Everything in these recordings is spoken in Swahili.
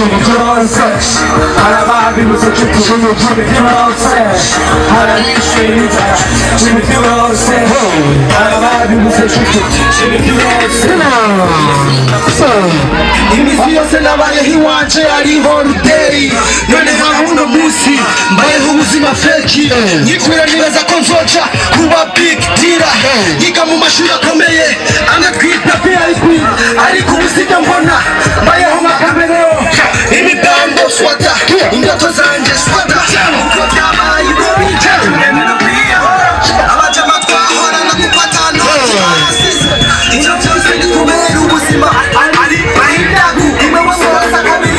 close. Araba bibuze cyukuye close. Harabishita close. Araba bibuze cyukuye close. Imisi yose nabaye hiwanje ari holiday. None hahuno musi mbayeho ubuzima feki. Nyikwira nibaza ko nzoca kuba big dealer. Yiga mu mashuri akomeye anatwita VIP. Ariko ubuzima mbona mbayeho makamereo. Imibambo swata indoto zanje swata. Uko byabaye ibintu abajama twahora na kupata noti asisi. Icyo cyose ni kubera ubuzima ari bahindagu. Imwe wasoza kabiri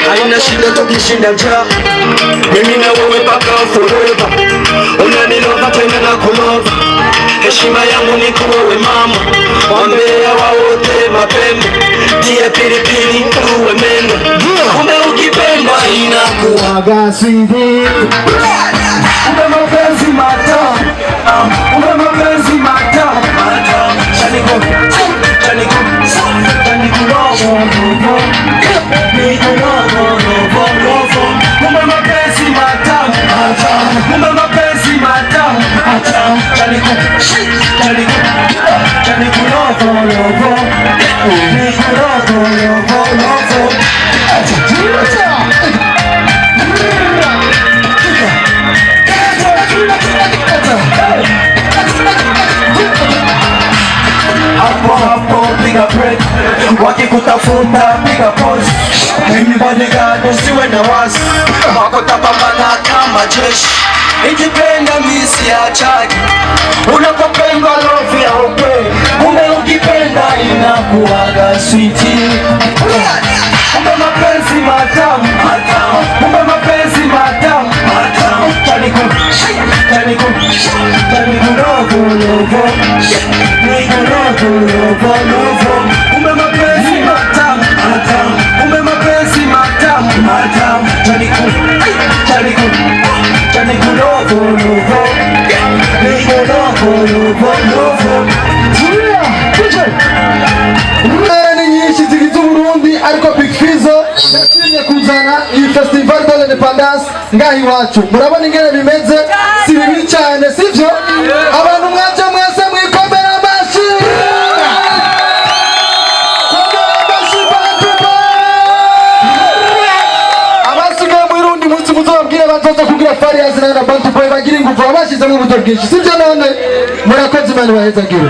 haina shida tukishinda njaa, mimi na wewe mpaka forever. Unanilova tena na kulova, heshima yangu ni kuwewe mama. Wambea waote mapema, tia pilipili uwe meno. Kumbe ukipenda inakuwaga sidi. Ume mapenzi matamu, ume mapenzi matamu. Chaniko, chaniko, chaniko lovo, lovo. Niko lovo, lovo, lovo. Ume mapenzi matamu, ume mapenzi matamu. Chaniko, chaniko, chaniko lovo, lovo. Niko lovo, lovo, lovo. Wakikutafuta piga pose. Mimi bodyguard usiwe na wasi. Wako tapambana kama jeshi. Ikipenda misi ya chaki. Unapopenda love ya ukweli. Kumbe ukipenda inakuwaga sweetie. Kumbe mapenzi matamu, kumbe mapenzi matamu. Chaniko, chaniko, chaniko lovo, lovo. Niko lovo, lovo, lovo. Kumbe mapenzi matamu, kumbe mapenzi matamu. Chaniko, chaniko, chaniko lovo, lovo. Niko lovo, lovo, lovo. Ni nyinshi zigize Burundi ariko Big Fizzo yashimye kuzana iyi festival de l'independance ngaha iwacu. Murabona ingene bimeze, si bibi cyane sivyo? Abantu mwaje mwese mwikomera amashi. Abasigaye mu Burundi munsi muzobabwire batoza kugira Farious na Bantu Boy bagira ingufu abashize mu buryo bwinshi sivyo? None murakoze Imana ibahezagire.